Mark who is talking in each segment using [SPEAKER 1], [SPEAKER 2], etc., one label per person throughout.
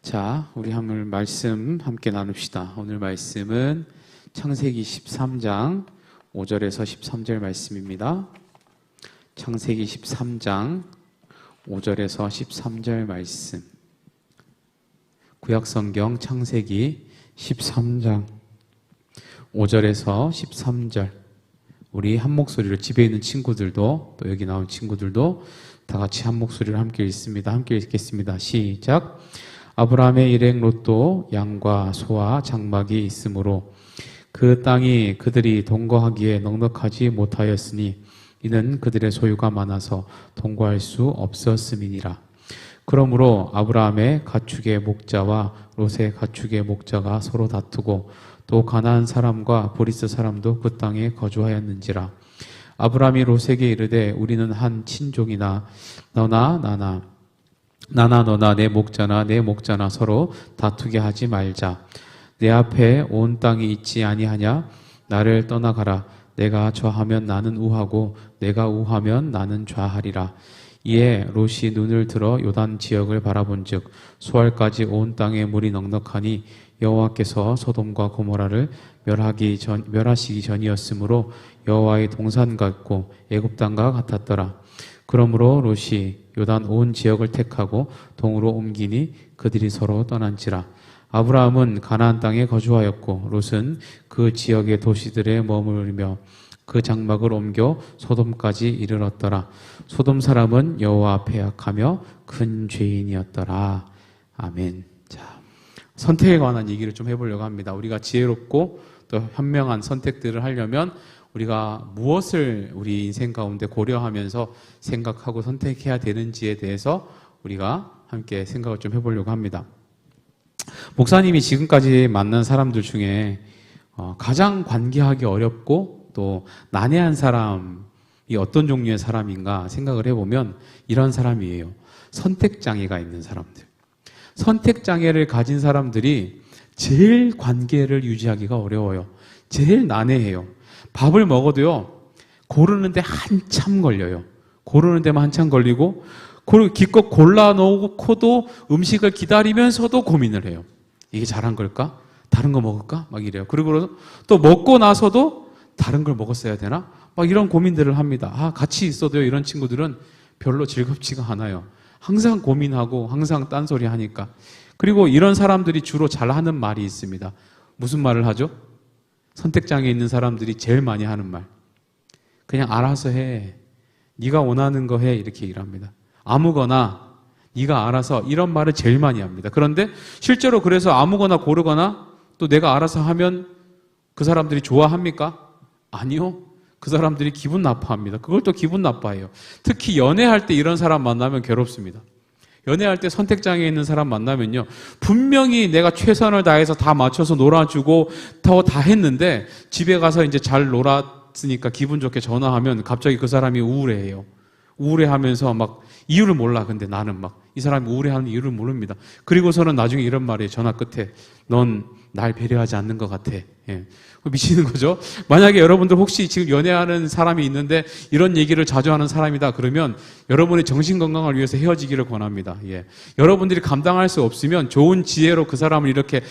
[SPEAKER 1] 자, 우리 오늘 말씀 함께 나눕시다. 오늘 말씀은 창세기 13장 5절에서 13절 말씀입니다. 창세기 13장 5절에서 13절 말씀. 구약성경 창세기 13장 5절에서 13절. 우리 한 목소리로 집에 있는 친구들도 또 여기 나온 친구들도 다 같이 한 목소리로 함께 읽습니다. 함께 읽겠습니다. 시작. 아브라함의 일행 롯도 양과 소와 장막이 있으므로 그 땅이 그들이 동거하기에 넉넉하지 못하였으니 이는 그들의 소유가 많아서 동거할 수 없었음이니라. 그러므로 아브라함의 가축의 목자와 롯의 가축의 목자가 서로 다투고 또 가나안 사람과 브리스 사람도 그 땅에 거주하였는지라. 아브라함이 롯에게 이르되 우리는 한 친족이나 너나 너나 내 목자나 서로 다투게 하지 말자. 내 앞에 온 땅이 있지 아니하냐? 나를 떠나가라. 내가 좌하면 나는 우하고 내가 우하면 나는 좌하리라. 이에 롯이 눈을 들어 요단 지역을 바라본즉 수알까지 온 땅에 물이 넉넉하니 여호와께서 소돔과 고모라를 멸하시기 전이었으므로 여호와의 동산 같고 애굽 땅과 같았더라. 그러므로 롯이 요단 온 지역을 택하고 동으로 옮기니 그들이 서로 떠난지라. 아브라함은 가나안 땅에 거주하였고 롯은 그 지역의 도시들에 머무르며 그 장막을 옮겨 소돔까지 이르렀더라. 소돔 사람은 여호와 앞에 악하며 큰 죄인이었더라. 아멘. 자, 선택에 관한 얘기를 좀 해보려고 합니다. 우리가 지혜롭고 또 현명한 선택들을 하려면 우리가 무엇을 우리 인생 가운데 고려하면서 생각하고 선택해야 되는지에 대해서 우리가 함께 생각을 좀 해보려고 합니다. 목사님이 지금까지 만난 사람들 중에 가장 관계하기 어렵고 또 난해한 사람이 어떤 종류의 사람인가 생각을 해보면 이런 사람이에요. 선택장애가 있는 사람들. 선택장애를 가진 사람들이 제일 관계를 유지하기가 어려워요. 제일 난해해요. 밥을 먹어도요, 고르는데 한참 걸려요. 고르는 데만 한참 걸리고, 기껏 골라놓고도 음식을 기다리면서도 고민을 해요. 이게 잘한 걸까? 다른 거 먹을까? 막 이래요. 그리고 또 먹고 나서도 다른 걸 먹었어야 되나? 막 이런 고민들을 합니다. 같이 있어도요, 이런 친구들은 별로 즐겁지가 않아요. 항상 고민하고 항상 딴소리 하니까. 그리고 이런 사람들이 주로 잘 하는 말이 있습니다. 무슨 말을 하죠? 선택장애 있는 사람들이 제일 많이 하는 말. 그냥 알아서 해. 네가 원하는 거 해. 이렇게 일합니다. 아무거나 네가 알아서 이런 말을 제일 많이 합니다. 그런데 실제로 그래서 아무거나 고르거나 또 내가 알아서 하면 그 사람들이 좋아합니까? 아니요. 그 사람들이 기분 나빠합니다. 그걸 또 기분 나빠해요. 특히 연애할 때 이런 사람 만나면 괴롭습니다. 연애할 때 선택장애 있는 사람 만나면요, 분명히 내가 최선을 다해서 다 맞춰서 놀아주고 다 했는데 집에 가서 이제 잘 놀았으니까 기분 좋게 전화하면 갑자기 그 사람이 우울해해요. 우울해하면서 막 이유를 몰라. 근데 나는 막 이 사람이 우울해하는 이유를 모릅니다. 그리고서는 나중에 이런 말이에요. 전화 끝에 넌 날 배려하지 않는 것 같아. 예. 미치는 거죠. 만약에 여러분들 혹시 지금 연애하는 사람이 있는데 이런 얘기를 자주 하는 사람이다 그러면 여러분의 정신 건강을 위해서 헤어지기를 권합니다. 예. 여러분들이 감당할 수 없으면 좋은 지혜로 그 사람을 이렇게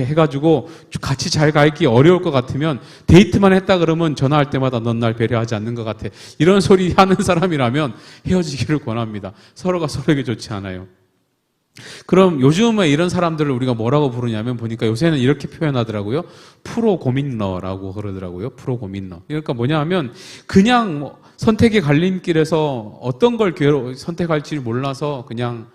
[SPEAKER 1] 해가지고 같이 잘 가기 어려울 것 같으면 데이트만 했다 그러면 전화할 때마다 넌 날 배려하지 않는 것 같아. 이런 소리 하는 사람이라면 헤어지기를 권합니다. 서로가 서로에게 좋지 않아요. 그럼 요즘에 이런 사람들을 우리가 뭐라고 부르냐면 보니까 요새는 이렇게 표현하더라고요. 프로 고민러라고 그러더라고요. 프로 고민러. 그러니까 뭐냐 하면 그냥 선택의 갈림길에서 어떤 걸 선택할지 몰라서 그냥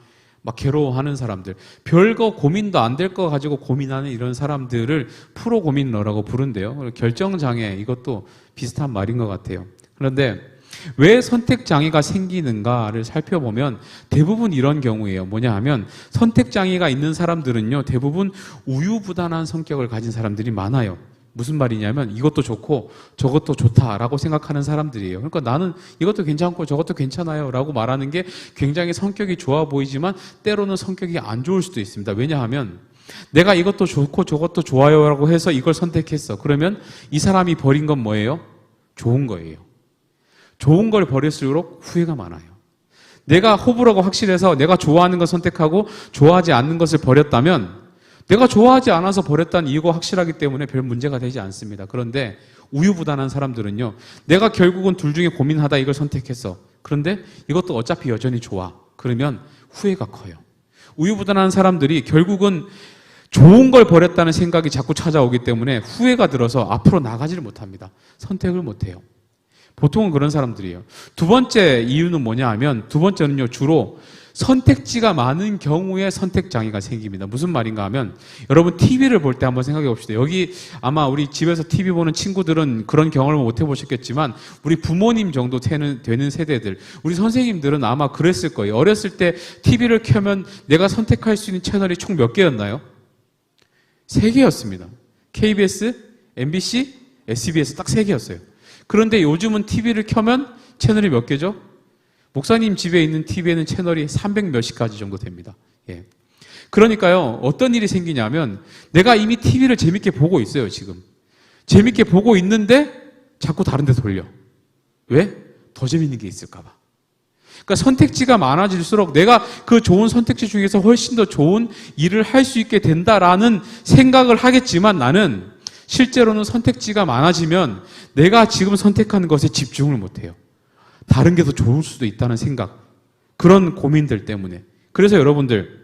[SPEAKER 1] 막 괴로워하는 사람들. 별거 고민도 안 될 거 가지고 고민하는 이런 사람들을 프로 고민러라고 부른대요. 결정장애 이것도 비슷한 말인 것 같아요. 그런데 왜 선택장애가 생기는가를 살펴보면 대부분 이런 경우예요. 뭐냐 하면 선택장애가 있는 사람들은요, 대부분 우유부단한 성격을 가진 사람들이 많아요. 무슨 말이냐면 이것도 좋고 저것도 좋다라고 생각하는 사람들이에요. 그러니까 나는 이것도 괜찮고 저것도 괜찮아요 라고 말하는 게 굉장히 성격이 좋아 보이지만 때로는 성격이 안 좋을 수도 있습니다. 왜냐하면 내가 이것도 좋고 저것도 좋아요 라고 해서 이걸 선택했어. 그러면 이 사람이 버린 건 뭐예요? 좋은 거예요. 좋은 걸 버릴수록 후회가 많아요. 내가 호불호가 확실해서 내가 좋아하는 걸 선택하고 좋아하지 않는 것을 버렸다면 내가 좋아하지 않아서 버렸다는 이유가 확실하기 때문에 별 문제가 되지 않습니다. 그런데 우유부단한 사람들은요, 내가 결국은 둘 중에 고민하다 이걸 선택했어. 그런데 이것도 어차피 여전히 좋아. 그러면 후회가 커요. 우유부단한 사람들이 결국은 좋은 걸 버렸다는 생각이 자꾸 찾아오기 때문에 후회가 들어서 앞으로 나가지를 못합니다. 선택을 못해요. 보통은 그런 사람들이에요. 두 번째 이유는 뭐냐 하면, 두 번째는요, 주로 선택지가 많은 경우에 선택장애가 생깁니다. 무슨 말인가 하면, 여러분 TV를 볼 때 한번 생각해 봅시다. 여기 아마 우리 집에서 TV 보는 친구들은 그런 경험을 못 해보셨겠지만, 우리 부모님 정도 되는 세대들, 우리 선생님들은 아마 그랬을 거예요. 어렸을 때 TV를 켜면 내가 선택할 수 있는 채널이 총 몇 개였나요? 3개였습니다. KBS, MBC, SBS 딱 3개였어요. 그런데 요즘은 TV를 켜면 채널이 몇 개죠? 목사님 집에 있는 TV에는 채널이 300 몇십 가지 정도 됩니다. 예. 그러니까요, 어떤 일이 생기냐면, 내가 이미 TV를 재밌게 보고 있어요, 지금. 재밌게 보고 있는데, 자꾸 다른 데 돌려. 왜? 더 재밌는 게 있을까봐. 그러니까 선택지가 많아질수록 내가 그 좋은 선택지 중에서 훨씬 더 좋은 일을 할 수 있게 된다라는 생각을 하겠지만, 나는 실제로는 선택지가 많아지면 내가 지금 선택하는 것에 집중을 못해요. 다른 게 더 좋을 수도 있다는 생각, 그런 고민들 때문에. 그래서 여러분들,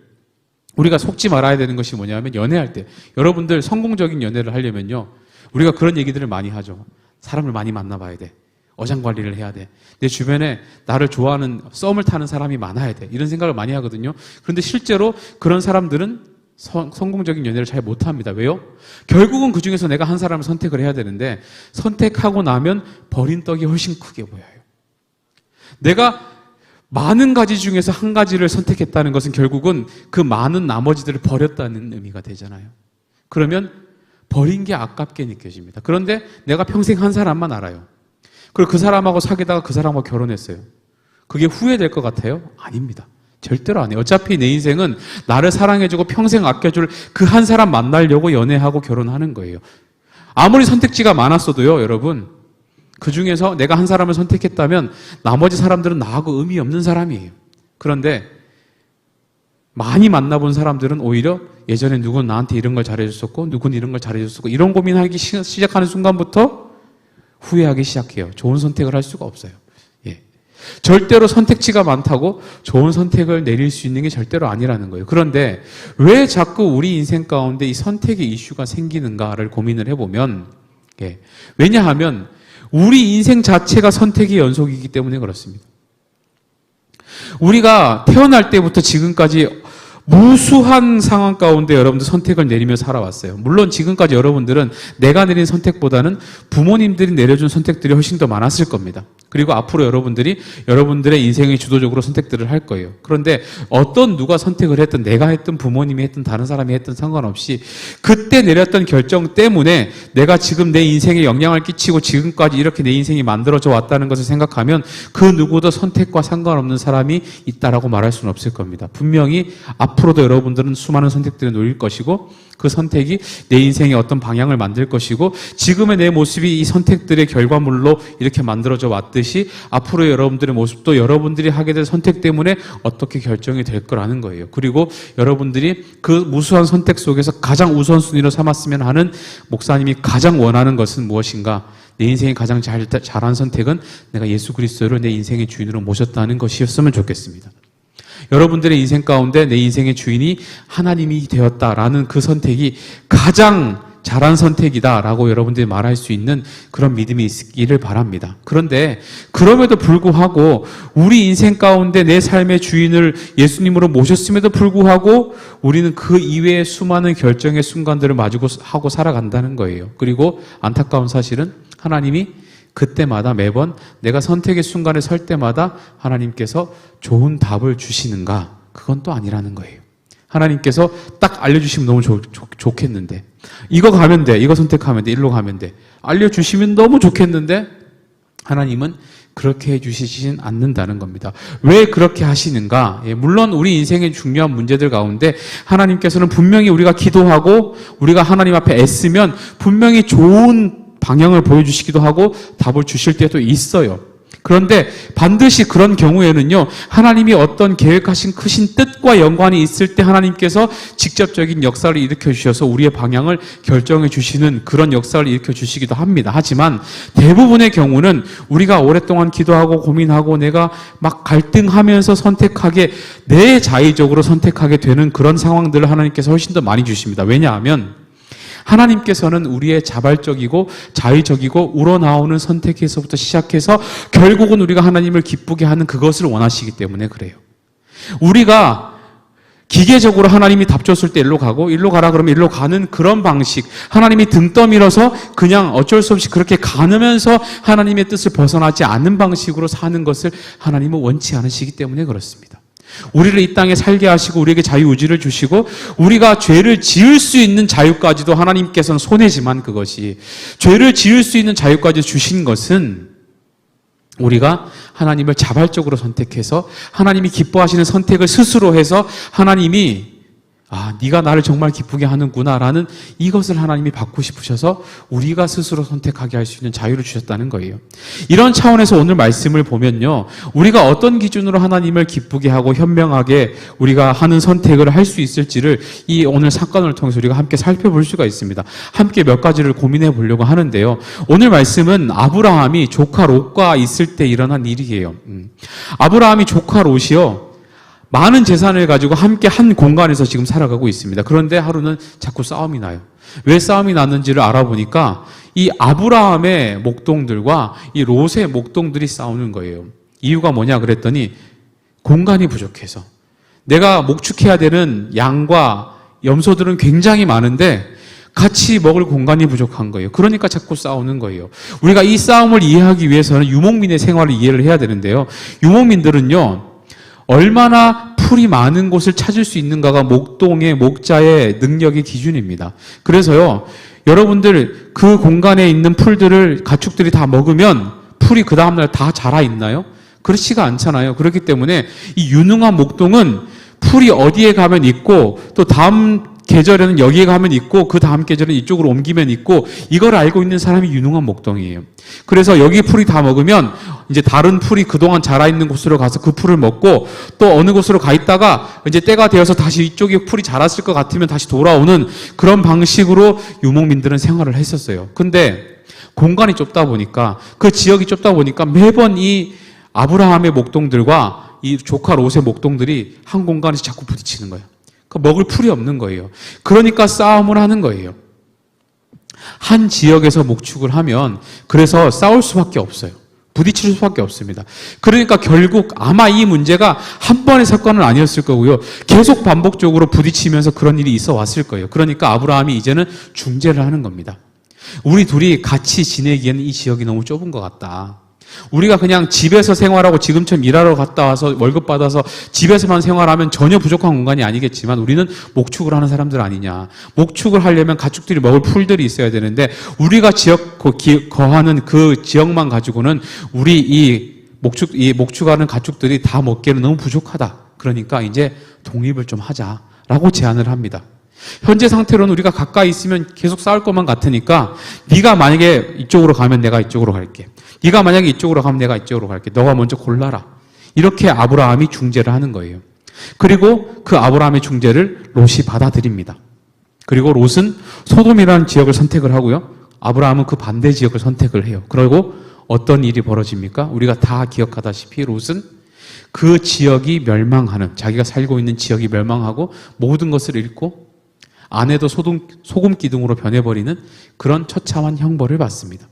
[SPEAKER 1] 우리가 속지 말아야 되는 것이 뭐냐면, 연애할 때, 여러분들 성공적인 연애를 하려면요, 우리가 그런 얘기들을 많이 하죠. 사람을 많이 만나봐야 돼. 어장관리를 해야 돼. 내 주변에 나를 좋아하는, 썸을 타는 사람이 많아야 돼. 이런 생각을 많이 하거든요. 그런데 실제로 그런 사람들은 성공적인 연애를 잘 못합니다. 왜요? 결국은 그 중에서 내가 한 사람을 선택을 해야 되는데, 선택하고 나면 버린 떡이 훨씬 크게 보여요. 내가 많은 가지 중에서 한 가지를 선택했다는 것은 결국은 그 많은 나머지들을 버렸다는 의미가 되잖아요. 그러면 버린 게 아깝게 느껴집니다. 그런데 내가 평생 한 사람만 알아요. 그리고 그 사람하고 사귀다가 그 사람하고 결혼했어요. 그게 후회될 것 같아요? 아닙니다. 절대로 안 해요. 어차피 내 인생은 나를 사랑해주고 평생 아껴줄 그 한 사람 만나려고 연애하고 결혼하는 거예요. 아무리 선택지가 많았어도요, 여러분, 그 중에서 내가 한 사람을 선택했다면 나머지 사람들은 나하고 의미 없는 사람이에요. 그런데 많이 만나본 사람들은 오히려 예전에 누군 나한테 이런 걸 잘해줬었고, 누군 이런 걸 잘해줬었고, 이런 고민하기 시작하는 순간부터 후회하기 시작해요. 좋은 선택을 할 수가 없어요. 예. 절대로 선택지가 많다고 좋은 선택을 내릴 수 있는 게 절대로 아니라는 거예요. 그런데 왜 자꾸 우리 인생 가운데 이 선택의 이슈가 생기는가를 고민을 해보면, 예. 왜냐하면 우리 인생 자체가 선택의 연속이기 때문에 그렇습니다. 우리가 태어날 때부터 지금까지 무수한 상황 가운데 여러분들 선택을 내리며 살아왔어요. 물론 지금까지 여러분들은 내가 내린 선택보다는 부모님들이 내려준 선택들이 훨씬 더 많았을 겁니다. 그리고 앞으로 여러분들의 인생의 주도적으로 선택들을 할 거예요. 그런데 어떤 누가 선택을 했든, 내가 했든 부모님이 했든 다른 사람이 했든 상관없이 그때 내렸던 결정 때문에 내가 지금 내 인생에 영향을 끼치고 지금까지 이렇게 내 인생이 만들어져 왔다는 것을 생각하면 그 누구도 선택과 상관없는 사람이 있다라고 말할 수는 없을 겁니다. 분명히 앞으로도 여러분들은 수많은 선택들을 놓일 것이고, 그 선택이 내 인생의 어떤 방향을 만들 것이고, 지금의 내 모습이 이 선택들의 결과물로 이렇게 만들어져 왔듯이 앞으로 여러분들의 모습도 여러분들이 하게 될 선택 때문에 어떻게 결정이 될 거라는 거예요. 그리고 여러분들이 그 무수한 선택 속에서 가장 우선순위로 삼았으면 하는, 목사님이 가장 원하는 것은 무엇인가? 내 인생이 가장 잘한 선택은 내가 예수 그리스도를 내 인생의 주인으로 모셨다는 것이었으면 좋겠습니다. 여러분들의 인생 가운데 내 인생의 주인이 하나님이 되었다라는 그 선택이 가장 잘한 선택이다라고 여러분들이 말할 수 있는 그런 믿음이 있기를 바랍니다. 그런데 그럼에도 불구하고 우리 인생 가운데 내 삶의 주인을 예수님으로 모셨음에도 불구하고 우리는 그 이외의 수많은 결정의 순간들을 마주하고 살아간다는 거예요. 그리고 안타까운 사실은 하나님이 그때마다 매번 내가 선택의 순간에 설 때마다 하나님께서 좋은 답을 주시는가? 그건 또 아니라는 거예요. 하나님께서 딱 알려주시면 너무 좋겠는데, 이거 가면 돼, 이거 선택하면 돼, 일로 가면 돼, 알려주시면 너무 좋겠는데 하나님은 그렇게 해주시진 않는다는 겁니다. 왜 그렇게 하시는가? 예, 물론 우리 인생의 중요한 문제들 가운데 하나님께서는 분명히 우리가 기도하고 우리가 하나님 앞에 애쓰면 분명히 좋은 방향을 보여주시기도 하고 답을 주실 때도 있어요. 그런데 반드시 그런 경우에는요, 하나님이 어떤 계획하신 크신 뜻과 연관이 있을 때 하나님께서 직접적인 역사를 일으켜 주셔서 우리의 방향을 결정해 주시는 그런 역사를 일으켜 주시기도 합니다. 하지만 대부분의 경우는 우리가 오랫동안 기도하고 고민하고 내가 막 갈등하면서 선택하게, 내 자의적으로 선택하게 되는 그런 상황들을 하나님께서 훨씬 더 많이 주십니다. 왜냐하면 하나님께서는 우리의 자발적이고 자의적이고 우러나오는 선택에서부터 시작해서 결국은 우리가 하나님을 기쁘게 하는 그것을 원하시기 때문에 그래요. 우리가 기계적으로 하나님이 답 줬을 때 일로 가고 일로 가라 그러면 일로 가는 그런 방식, 하나님이 등 떠밀어서 그냥 어쩔 수 없이 그렇게 가누면서 하나님의 뜻을 벗어나지 않는 방식으로 사는 것을 하나님은 원치 않으시기 때문에 그렇습니다. 우리를 이 땅에 살게 하시고 우리에게 자유의지를 주시고 우리가 죄를 지을 수 있는 자유까지도 하나님께서는 손해지만, 그것이 죄를 지을 수 있는 자유까지 주신 것은 우리가 하나님을 자발적으로 선택해서 하나님이 기뻐하시는 선택을 스스로 해서 하나님이 네가 나를 정말 기쁘게 하는구나라는 이것을 하나님이 받고 싶으셔서 우리가 스스로 선택하게 할 수 있는 자유를 주셨다는 거예요. 이런 차원에서 오늘 말씀을 보면요, 우리가 어떤 기준으로 하나님을 기쁘게 하고 현명하게 우리가 하는 선택을 할 수 있을지를 이 오늘 사건을 통해서 우리가 함께 살펴볼 수가 있습니다. 함께 몇 가지를 고민해 보려고 하는데요. 오늘 말씀은 아브라함이 조카 롯과 있을 때 일어난 일이에요. 아브라함이 조카 롯이요, 많은 재산을 가지고 함께 한 공간에서 지금 살아가고 있습니다. 그런데 하루는 자꾸 싸움이 나요. 왜 싸움이 났는지를 알아보니까 이 아브라함의 목동들과 이 롯의 목동들이 싸우는 거예요. 이유가 뭐냐 그랬더니 공간이 부족해서, 내가 목축해야 되는 양과 염소들은 굉장히 많은데 같이 먹을 공간이 부족한 거예요. 그러니까 자꾸 싸우는 거예요. 우리가 이 싸움을 이해하기 위해서는 유목민의 생활을 이해를 해야 되는데요. 유목민들은요, 얼마나 풀이 많은 곳을 찾을 수 있는가가 목동의 목자의 능력의 기준입니다. 그래서요, 여러분들 그 공간에 있는 풀들을 가축들이 다 먹으면 풀이 그 다음날 다 자라 있나요? 그렇지가 않잖아요. 그렇기 때문에 이 유능한 목동은 풀이 어디에 가면 있고 또 다음 계절에는 여기에 가면 있고 그 다음 계절은 이쪽으로 옮기면 있고, 이걸 알고 있는 사람이 유능한 목동이에요. 그래서 여기 풀이 다 먹으면 이제 다른 풀이 그동안 자라 있는 곳으로 가서 그 풀을 먹고, 또 어느 곳으로 가 있다가 이제 때가 되어서 다시 이쪽에 풀이 자랐을 것 같으면 다시 돌아오는 그런 방식으로 유목민들은 생활을 했었어요. 근데 공간이 좁다 보니까, 그 지역이 좁다 보니까 매번 이 아브라함의 목동들과 이 조카 롯의 목동들이 한 공간에서 자꾸 부딪히는 거예요. 먹을 풀이 없는 거예요. 그러니까 싸움을 하는 거예요. 한 지역에서 목축을 하면 그래서 싸울 수밖에 없어요. 부딪힐 수밖에 없습니다. 그러니까 결국 아마 이 문제가 한 번의 사건은 아니었을 거고요. 계속 반복적으로 부딪히면서 그런 일이 있어 왔을 거예요. 그러니까 아브라함이 이제는 중재를 하는 겁니다. 우리 둘이 같이 지내기에는 이 지역이 너무 좁은 것 같다. 우리가 그냥 집에서 생활하고 지금처럼 일하러 갔다 와서 월급 받아서 집에서만 생활하면 전혀 부족한 공간이 아니겠지만 우리는 목축을 하는 사람들 아니냐. 목축을 하려면 가축들이 먹을 풀들이 있어야 되는데 우리가 거하는 그 지역만 가지고는 우리 이 목축하는 가축들이 다 먹기에는 너무 부족하다. 그러니까 이제 독립을 좀 하자라고 제안을 합니다. 현재 상태로는 우리가 가까이 있으면 계속 싸울 것만 같으니까 네가 만약에 이쪽으로 가면 내가 이쪽으로 갈게. 네가 만약에 이쪽으로 가면 내가 이쪽으로 갈게. 너가 먼저 골라라. 이렇게 아브라함이 중재를 하는 거예요. 그리고 그 아브라함의 중재를 롯이 받아들입니다. 그리고 롯은 소돔이라는 지역을 선택을 하고요. 아브라함은 그 반대 지역을 선택을 해요. 그리고 어떤 일이 벌어집니까? 우리가 다 기억하다시피 롯은 그 지역이 멸망하는, 자기가 살고 있는 지역이 멸망하고 모든 것을 잃고 아내도 소금 기둥으로 변해버리는 그런 처참한 형벌을 받습니다.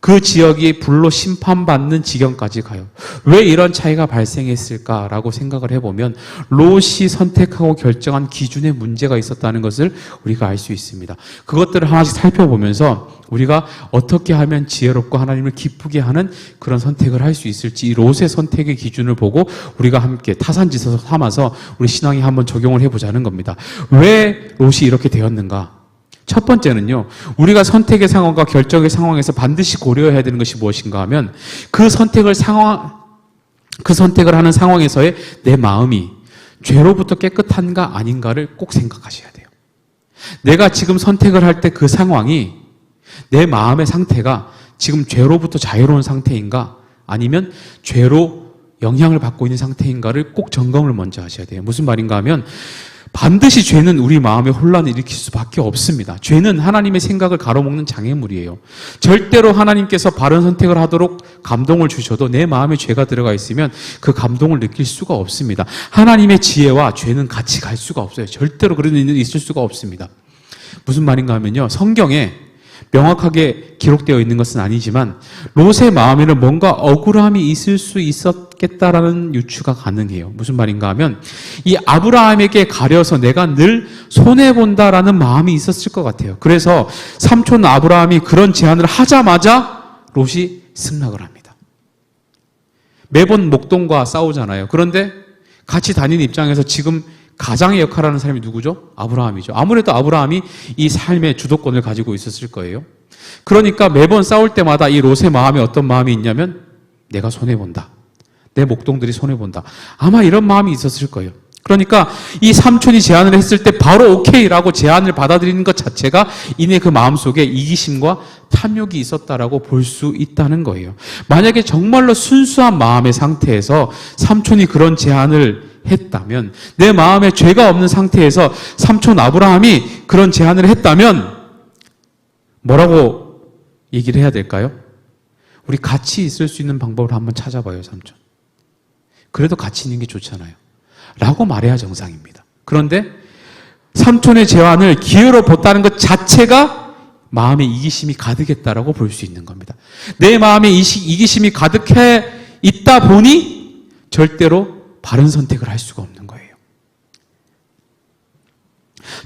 [SPEAKER 1] 그 지역이 불로 심판받는 지경까지 가요. 왜 이런 차이가 발생했을까라고 생각을 해보면 롯이 선택하고 결정한 기준에 문제가 있었다는 것을 우리가 알 수 있습니다. 그것들을 하나씩 살펴보면서 우리가 어떻게 하면 지혜롭고 하나님을 기쁘게 하는 그런 선택을 할 수 있을지, 이 롯의 선택의 기준을 보고 우리가 함께 타산지서 삼아서 우리 신앙에 한번 적용을 해보자는 겁니다. 왜 롯이 이렇게 되었는가? 첫 번째는요, 우리가 선택의 상황과 결정의 상황에서 반드시 고려해야 되는 것이 무엇인가 하면 그 선택을 하는 상황에서의 내 마음이 죄로부터 깨끗한가 아닌가를 꼭 생각하셔야 돼요. 내가 지금 선택을 할 때 그 상황이 내 마음의 상태가 지금 죄로부터 자유로운 상태인가 아니면 죄로 영향을 받고 있는 상태인가를 꼭 점검을 먼저 하셔야 돼요. 무슨 말인가 하면 반드시 죄는 우리 마음에 혼란을 일으킬 수밖에 없습니다. 죄는 하나님의 생각을 가로막는 장애물이에요. 절대로 하나님께서 바른 선택을 하도록 감동을 주셔도 내 마음에 죄가 들어가 있으면 그 감동을 느낄 수가 없습니다. 하나님의 지혜와 죄는 같이 갈 수가 없어요. 절대로 그런 일은 있을 수가 없습니다. 무슨 말인가 하면요, 성경에 명확하게 기록되어 있는 것은 아니지만 롯의 마음에는 뭔가 억울함이 있을 수 있었겠다라는 유추가 가능해요. 무슨 말인가 하면 이 아브라함에게 가려서 내가 늘 손해본다라는 마음이 있었을 것 같아요. 그래서 삼촌 아브라함이 그런 제안을 하자마자 롯이 승낙을 합니다. 매번 목동과 싸우잖아요. 그런데 같이 다니는 입장에서 지금 가장의 역할을 하는 사람이 누구죠? 아브라함이죠. 아무래도 아브라함이 이 삶의 주도권을 가지고 있었을 거예요. 그러니까 매번 싸울 때마다 이 롯의 마음에 어떤 마음이 있냐면 내가 손해본다. 내 목동들이 손해본다. 아마 이런 마음이 있었을 거예요. 그러니까 이 삼촌이 제안을 했을 때 바로 오케이라고 제안을 받아들이는 것 자체가 이내 그 마음속에 이기심과 탐욕이 있었다라고 볼 수 있다는 거예요. 만약에 정말로 순수한 마음의 상태에서 삼촌이 그런 제안을 했다면, 내 마음에 죄가 없는 상태에서 삼촌 아브라함이 그런 제안을 했다면 뭐라고 얘기를 해야 될까요? 우리 같이 있을 수 있는 방법을 한번 찾아봐요, 삼촌. 그래도 같이 있는 게 좋잖아요. 라고 말해야 정상입니다. 그런데 삼촌의 제안을 기회로 봤다는 것 자체가 마음에 이기심이 가득했다라고 볼 수 있는 겁니다. 내 마음에 이기심이 가득해 있다 보니 절대로 바른 선택을 할 수가 없는 거예요.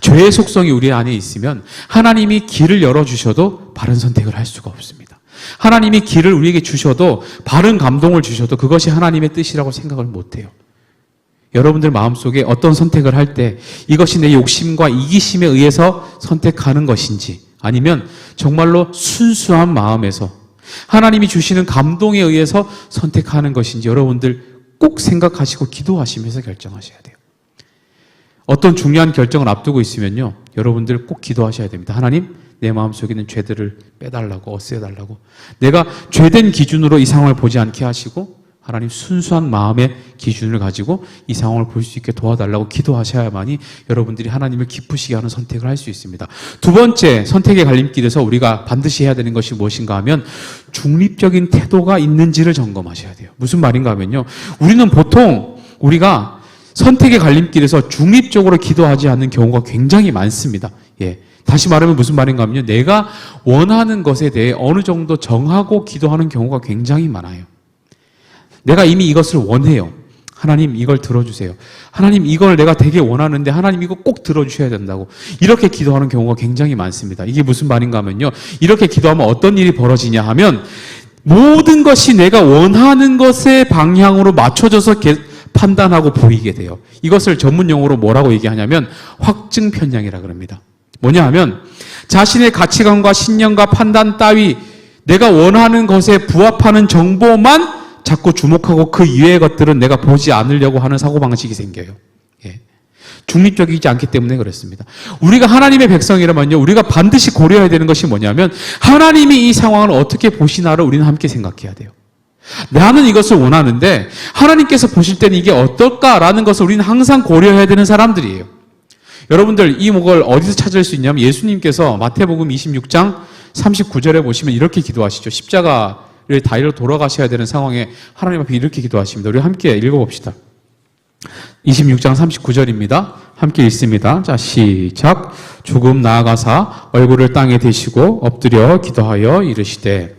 [SPEAKER 1] 죄의 속성이 우리 안에 있으면 하나님이 길을 열어주셔도 바른 선택을 할 수가 없습니다. 하나님이 길을 우리에게 주셔도 바른 감동을 주셔도 그것이 하나님의 뜻이라고 생각을 못해요. 여러분들 마음속에 어떤 선택을 할 때 이것이 내 욕심과 이기심에 의해서 선택하는 것인지 아니면 정말로 순수한 마음에서 하나님이 주시는 감동에 의해서 선택하는 것인지 여러분들 꼭 생각하시고 기도하시면서 결정하셔야 돼요. 어떤 중요한 결정을 앞두고 있으면요, 여러분들 꼭 기도하셔야 됩니다. 하나님, 내 마음속에 있는 죄들을 빼달라고, 없애달라고. 내가 죄된 기준으로 이 상황을 보지 않게 하시고 하나님 순수한 마음의 기준을 가지고 이 상황을 볼 수 있게 도와달라고 기도하셔야만이 여러분들이 하나님을 기쁘시게 하는 선택을 할 수 있습니다. 두 번째 선택의 갈림길에서 우리가 반드시 해야 되는 것이 무엇인가 하면 중립적인 태도가 있는지를 점검하셔야 돼요. 무슨 말인가 하면요, 우리는 보통 우리가 선택의 갈림길에서 중립적으로 기도하지 않는 경우가 굉장히 많습니다. 예. 다시 말하면 무슨 말인가 하면요, 내가 원하는 것에 대해 어느 정도 정하고 기도하는 경우가 굉장히 많아요. 내가 이미 이것을 원해요. 하나님 이걸 들어주세요. 하나님 이걸 내가 되게 원하는데 하나님 이거 꼭 들어주셔야 된다고. 이렇게 기도하는 경우가 굉장히 많습니다. 이게 무슨 말인가 하면요, 이렇게 기도하면 어떤 일이 벌어지냐 하면 모든 것이 내가 원하는 것의 방향으로 맞춰져서 판단하고 보이게 돼요. 이것을 전문 용어로 뭐라고 얘기하냐면 확증 편향이라 그럽니다. 뭐냐 하면 자신의 가치관과 신념과 판단 따위 내가 원하는 것에 부합하는 정보만 자꾸 주목하고 그 이외의 것들은 내가 보지 않으려고 하는 사고방식이 생겨요. 예. 중립적이지 않기 때문에 그렇습니다. 우리가 하나님의 백성이라면요, 우리가 반드시 고려해야 되는 것이 뭐냐면 하나님이 이 상황을 어떻게 보시나를 우리는 함께 생각해야 돼요. 나는 이것을 원하는데 하나님께서 보실 때는 이게 어떨까라는 것을 우리는 항상 고려해야 되는 사람들이에요. 여러분들 이 목을 어디서 찾을 수 있냐면 예수님께서 마태복음 26장 39절에 보시면 이렇게 기도하시죠. 십자가를 다리로 돌아가셔야 되는 상황에 하나님 앞에 이렇게 기도하십니다. 우리 함께 읽어봅시다. 26장 39절입니다. 함께 읽습니다. 자, 시작. 조금 나아가사 얼굴을 땅에 대시고 엎드려 기도하여 이르시되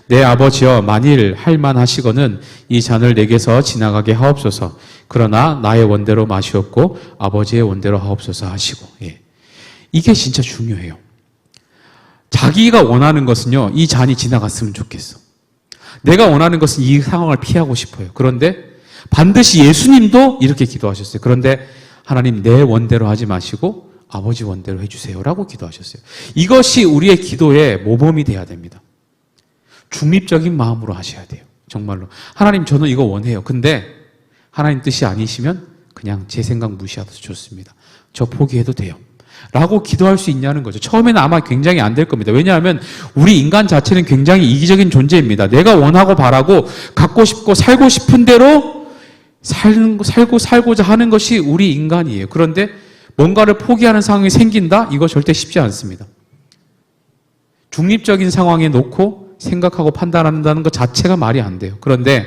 [SPEAKER 1] 내 아버지여 만일 할만하시거는 이 잔을 내게서 지나가게 하옵소서. 그러나 나의 원대로 마시옵고 아버지의 원대로 하옵소서 하시고. 예. 이게 진짜 중요해요. 자기가 원하는 것은요, 이 잔이 지나갔으면 좋겠어. 내가 원하는 것은 이 상황을 피하고 싶어요. 그런데 반드시 예수님도 이렇게 기도하셨어요. 그런데 하나님 내 원대로 하지 마시고 아버지 원대로 해주세요 라고 기도하셨어요. 이것이 우리의 기도의 모범이 돼야 됩니다. 중립적인 마음으로 하셔야 돼요. 정말로. 하나님 저는 이거 원해요. 근데 하나님 뜻이 아니시면 그냥 제 생각 무시하셔도 좋습니다. 저 포기해도 돼요. 라고 기도할 수 있냐는 거죠. 처음에는 아마 굉장히 안 될 겁니다. 왜냐하면 우리 인간 자체는 굉장히 이기적인 존재입니다. 내가 원하고 바라고 갖고 싶고 살고 싶은 대로 살고자 하는 것이 우리 인간이에요. 그런데 뭔가를 포기하는 상황이 생긴다? 이거 절대 쉽지 않습니다. 중립적인 상황에 놓고 생각하고 판단한다는 것 자체가 말이 안 돼요. 그런데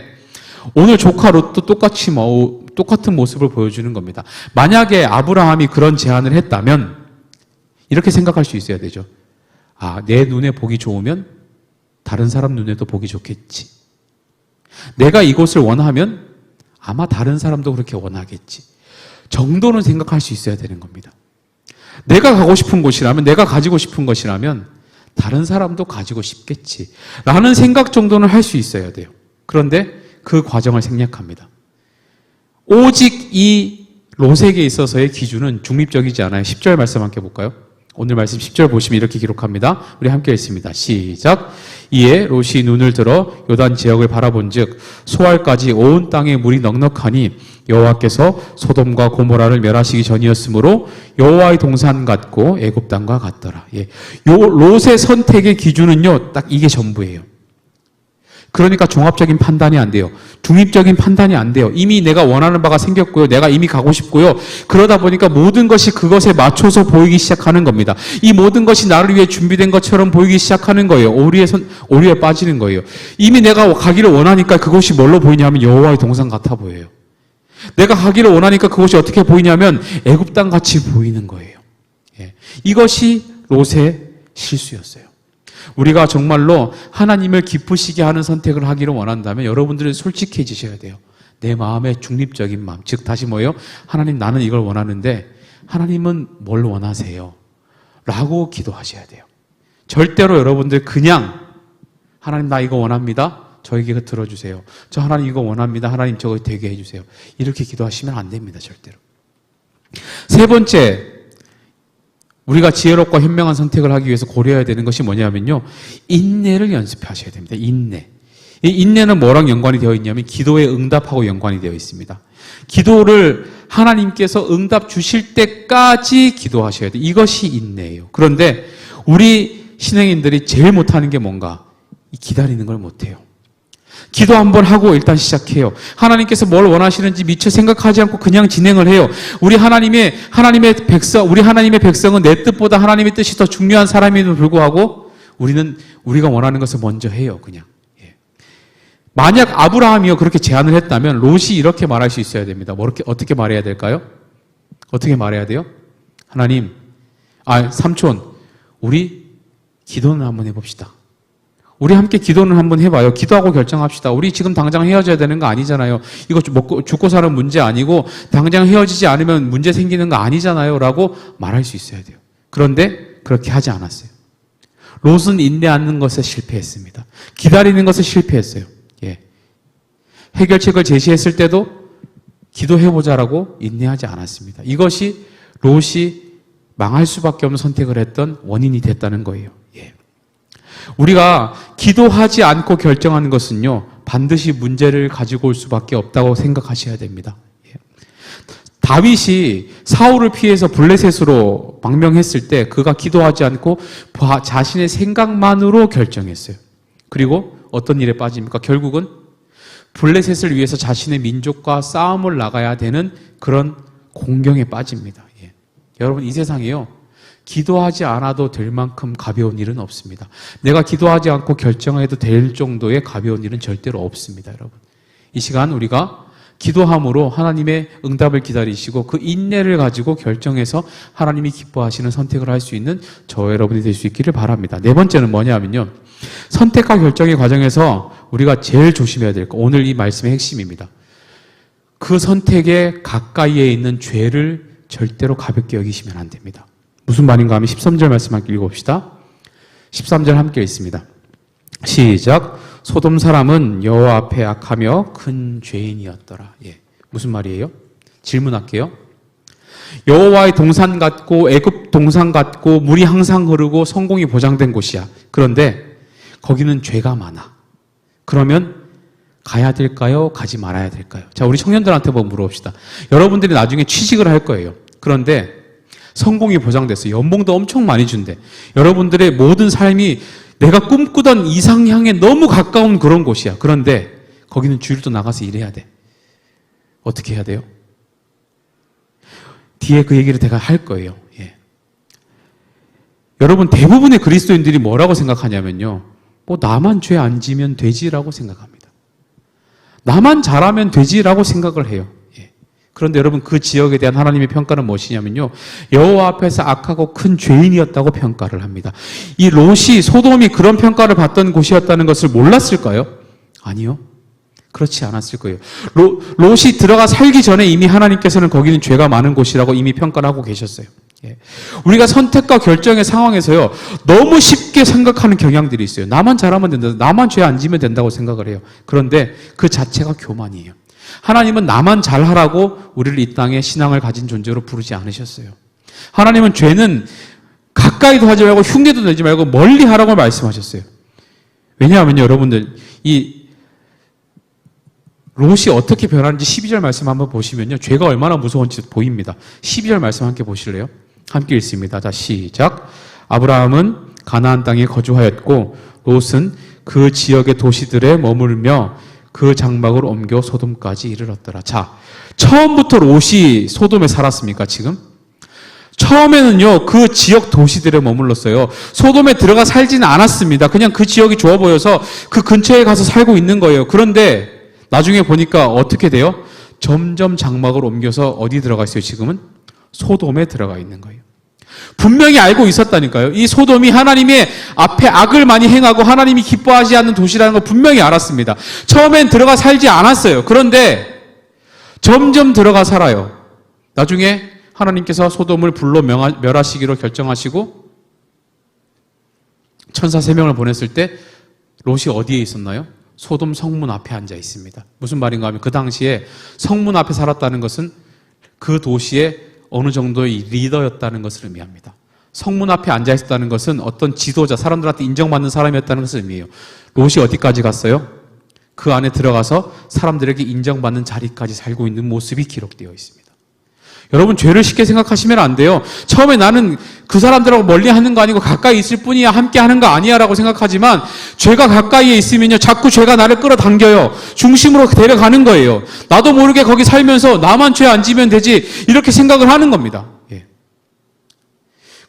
[SPEAKER 1] 오늘 조카 롯도 똑같은 모습을 보여주는 겁니다. 만약에 아브라함이 그런 제안을 했다면 이렇게 생각할 수 있어야 되죠. 아, 내 눈에 보기 좋으면 다른 사람 눈에도 보기 좋겠지. 내가 이곳을 원하면 아마 다른 사람도 그렇게 원하겠지. 정도는 생각할 수 있어야 되는 겁니다. 내가 가고 싶은 곳이라면, 내가 가지고 싶은 것이라면 다른 사람도 가지고 싶겠지. 라는 생각 정도는 할 수 있어야 돼요. 그런데 그 과정을 생략합니다. 오직 이 롯에게 있어서의 기준은 중립적이지 않아요. 10절 말씀 함께 볼까요? 오늘 말씀 10절 보시면 이렇게 기록합니다. 우리 함께 읽습니다. 시작. 이에 롯이 눈을 들어 요단 지역을 바라본즉 소알까지 온 땅에 물이 넉넉하니 여호와께서 소돔과 고모라를 멸하시기 전이었으므로 여호와의 동산 같고 애굽 땅과 같더라. 예. 요 롯의 선택의 기준은요, 딱 이게 전부예요. 그러니까 종합적인 판단이 안 돼요. 중립적인 판단이 안 돼요. 이미 내가 원하는 바가 생겼고요. 내가 이미 가고 싶고요. 그러다 보니까 모든 것이 그것에 맞춰서 보이기 시작하는 겁니다. 이 모든 것이 나를 위해 준비된 것처럼 보이기 시작하는 거예요. 오류에 빠지는 거예요. 이미 내가 가기를 원하니까 그것이 뭘로 보이냐면 여호와의 동산 같아 보여요. 내가 가기를 원하니까 그것이 어떻게 보이냐면 애굽 땅 같이 보이는 거예요. 예. 이것이 롯의 실수였어요. 우리가 정말로 하나님을 기쁘시게 하는 선택을 하기를 원한다면 여러분들은 솔직해지셔야 돼요. 내 마음의 중립적인 마음. 즉 다시 뭐예요? 하나님, 나는 이걸 원하는데 하나님은 뭘 원하세요? 라고 기도하셔야 돼요. 절대로 여러분들 그냥 하나님, 나 이거 원합니다. 저에게 들어주세요. 저 하나님 이거 원합니다. 하나님 저거 되게 해주세요. 이렇게 기도하시면 안 됩니다. 절대로. 세 번째, 우리가 지혜롭고 현명한 선택을 하기 위해서 고려해야 되는 것이 뭐냐면요, 인내를 연습하셔야 됩니다. 인내. 이 인내는 뭐랑 연관이 되어 있냐면 기도의 응답하고 연관이 되어 있습니다. 기도를 하나님께서 응답 주실 때까지 기도하셔야 돼요. 이것이 인내예요. 그런데 우리 신앙인들이 제일 못하는 게 뭔가? 기다리는 걸 못해요. 기도 한번 하고 일단 시작해요. 하나님께서 뭘 원하시는지 미처 생각하지 않고 그냥 진행을 해요. 우리 하나님의 백성은 내 뜻보다 하나님의 뜻이 더 중요한 사람임에도 불구하고 우리가 원하는 것을 먼저 해요, 그냥. 예. 만약 아브라함이요 그렇게 제안을 했다면 롯이 이렇게 말할 수 있어야 됩니다. 어떻게 말해야 될까요? 어떻게 말해야 돼요? 하나님, 삼촌, 우리 기도는 한번 해봅시다. 우리 함께 기도는 한번 해봐요. 기도하고 결정합시다. 우리 지금 당장 헤어져야 되는 거 아니잖아요. 이거 죽고 사는 문제 아니고 당장 헤어지지 않으면 문제 생기는 거 아니잖아요. 라고 말할 수 있어야 돼요. 그런데 그렇게 하지 않았어요. 롯은 인내하는 것에 실패했습니다. 기다리는 것에 실패했어요. 예. 해결책을 제시했을 때도 기도해보자라고 인내하지 않았습니다. 이것이 롯이 망할 수밖에 없는 선택을 했던 원인이 됐다는 거예요. 예. 우리가 기도하지 않고 결정하는 것은요, 반드시 문제를 가지고 올 수밖에 없다고 생각하셔야 됩니다. 다윗이 사울을 피해서 블레셋으로 망명했을 때 그가 기도하지 않고 자신의 생각만으로 결정했어요. 그리고 어떤 일에 빠집니까? 결국은 블레셋을 위해서 자신의 민족과 싸움을 나가야 되는 그런 공경에 빠집니다. 예. 여러분, 이 세상에요, 기도하지 않아도 될 만큼 가벼운 일은 없습니다. 내가 기도하지 않고 결정해도 될 정도의 가벼운 일은 절대로 없습니다, 여러분. 이 시간 우리가 기도함으로 하나님의 응답을 기다리시고 그 인내를 가지고 결정해서 하나님이 기뻐하시는 선택을 할 수 있는 저와 여러분이 될 수 있기를 바랍니다. 네 번째는 뭐냐면요, 선택과 결정의 과정에서 우리가 제일 조심해야 될 거, 오늘 이 말씀의 핵심입니다. 그 선택에 가까이에 있는 죄를 절대로 가볍게 여기시면 안 됩니다. 무슨 말인가 하면 13절 말씀 함께 읽어봅시다. 13절 함께 읽습니다. 시작. 소돔 사람은 여호와 앞에 악하며 큰 죄인이었더라. 예. 무슨 말이에요? 질문할게요. 여호와의 동산 같고 애굽 동산 같고 물이 항상 흐르고 성공이 보장된 곳이야. 그런데 거기는 죄가 많아. 그러면 가야 될까요? 가지 말아야 될까요? 자, 우리 청년들한테 한번 물어봅시다. 여러분들이 나중에 취직을 할 거예요. 그런데 성공이 보장됐어요. 연봉도 엄청 많이 준대. 여러분들의 모든 삶이 내가 꿈꾸던 이상향에 너무 가까운 그런 곳이야. 그런데 거기는 주일도 나가서 일해야 돼. 어떻게 해야 돼요? 뒤에 그 얘기를 제가 할 거예요. 예. 여러분, 대부분의 그리스도인들이 뭐라고 생각하냐면요. 뭐 나만 죄 안 지면 되지라고 생각합니다. 나만 잘하면 되지라고 생각을 해요. 예. 그런데 여러분, 그 지역에 대한 하나님의 평가는 무엇이냐면요. 여호와 앞에서 악하고 큰 죄인이었다고 평가를 합니다. 이 롯이, 소돔이 그런 평가를 받던 곳이었다는 것을 몰랐을까요? 아니요. 그렇지 않았을 거예요. 롯이 들어가 살기 전에 이미 하나님께서는 거기는 죄가 많은 곳이라고 이미 평가를 하고 계셨어요. 예. 우리가 선택과 결정의 상황에서요, 너무 쉽게 생각하는 경향들이 있어요. 나만 잘하면 된다. 나만 죄 안 지면 된다고 생각을 해요. 그런데 그 자체가 교만이에요. 하나님은 나만 잘하라고 우리를 이 땅에 신앙을 가진 존재로 부르지 않으셨어요. 하나님은 죄는 가까이도 하지 말고 흉내도 내지 말고 멀리 하라고 말씀하셨어요. 왜냐하면 여러분들, 이 롯이 어떻게 변하는지 12절 말씀 한번 보시면요. 죄가 얼마나 무서운지 보입니다. 12절 말씀 함께 보실래요? 함께 읽습니다. 자, 시작. 아브라함은 가나안 땅에 거주하였고 롯은 그 지역의 도시들에 머물며 그 장막을 옮겨 소돔까지 이르렀더라. 자, 처음부터 롯이 소돔에 살았습니까, 지금? 처음에는요, 그 지역 도시들에 머물렀어요. 소돔에 들어가 살지는 않았습니다. 그냥 그 지역이 좋아 보여서 그 근처에 가서 살고 있는 거예요. 그런데 나중에 보니까 어떻게 돼요? 점점 장막을 옮겨서 어디 들어가 있어요, 지금은? 소돔에 들어가 있는 거예요. 분명히 알고 있었다니까요. 이 소돔이 하나님의 앞에 악을 많이 행하고 하나님이 기뻐하지 않는 도시라는 걸 분명히 알았습니다. 처음엔 들어가 살지 않았어요. 그런데 점점 들어가 살아요. 나중에 하나님께서 소돔을 불로 멸하시기로 결정하시고 천사 3명을 보냈을 때 롯이 어디에 있었나요? 소돔 성문 앞에 앉아 있습니다. 무슨 말인가 하면 그 당시에 성문 앞에 살았다는 것은 그 도시의 어느 정도의 리더였다는 것을 의미합니다. 성문 앞에 앉아 있었다는 것은 어떤 지도자, 사람들한테 인정받는 사람이었다는 것을 의미해요. 롯이 어디까지 갔어요? 그 안에 들어가서 사람들에게 인정받는 자리까지 살고 있는 모습이 기록되어 있습니다. 여러분, 죄를 쉽게 생각하시면 안 돼요. 처음에 나는 그 사람들하고 멀리 하는 거 아니고 가까이 있을 뿐이야, 함께 하는 거 아니야 라고 생각하지만 죄가 가까이에 있으면요, 자꾸 죄가 나를 끌어당겨요. 중심으로 데려가는 거예요. 나도 모르게 거기 살면서 나만 죄 안 지면 되지 이렇게 생각을 하는 겁니다. 예.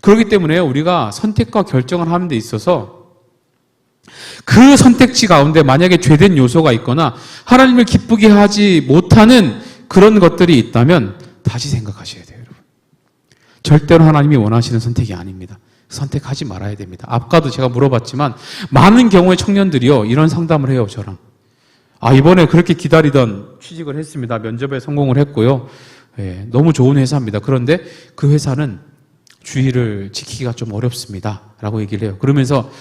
[SPEAKER 1] 그렇기 때문에 우리가 선택과 결정을 하는 데 있어서 그 선택지 가운데 만약에 죄된 요소가 있거나 하나님을 기쁘게 하지 못하는 그런 것들이 있다면 다시 생각하셔야 돼요, 여러분. 절대로 하나님이 원하시는 선택이 아닙니다. 선택하지 말아야 됩니다. 아까도 제가 물어봤지만 많은 경우의 청년들이요, 이런 상담을 해요, 저랑. 이번에 그렇게 기다리던 취직을 했습니다. 면접에 성공을 했고요. 예, 너무 좋은 회사입니다. 그런데 그 회사는 주의를 지키기가 좀 어렵습니다. 라고 얘기를 해요. 그러면서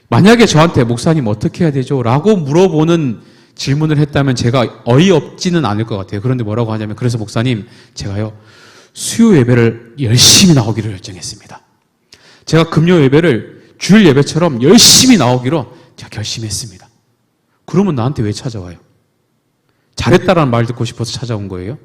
[SPEAKER 1] 만약에 저한테 목사님 어떻게 해야 되죠? 라고 물어보는 질문을 했다면 제가 어이없지는 않을 것 같아요. 그런데 뭐라고 하냐면, 그래서 목사님, 제가요, 수요 예배를 열심히 나오기로 결정했습니다. 제가 금요 예배를 주일 예배처럼 열심히 나오기로 제가 결심했습니다. 그러면 나한테 왜 찾아와요? 잘했다라는 말 듣고 싶어서 찾아온 거예요?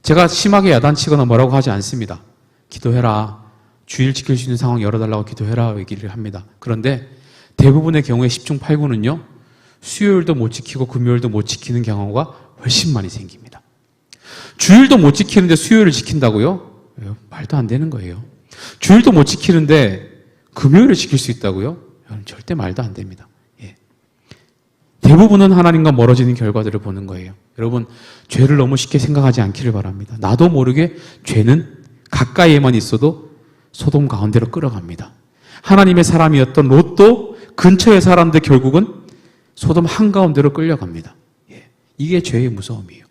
[SPEAKER 1] 제가 심하게 야단치거나 뭐라고 하지 않습니다. 기도해라. 주일 지킬 수 있는 상황 열어달라고 기도해라. 얘기를 합니다. 그런데 대부분의 경우에 10중 8구는요, 수요일도 못 지키고 금요일도 못 지키는 경우가 훨씬 많이 생깁니다. 주일도 못 지키는데 수요일을 지킨다고요? 말도 안 되는 거예요. 주일도 못 지키는데 금요일을 지킬 수 있다고요? 절대 말도 안 됩니다. 예. 대부분은 하나님과 멀어지는 결과들을 보는 거예요. 여러분, 죄를 너무 쉽게 생각하지 않기를 바랍니다. 나도 모르게 죄는 가까이에만 있어도 소돔 가운데로 끌어갑니다. 하나님의 사람이었던 롯도 근처의 사람들 결국은 소돔 한가운데로 끌려갑니다. 예. 이게 죄의 무서움이에요.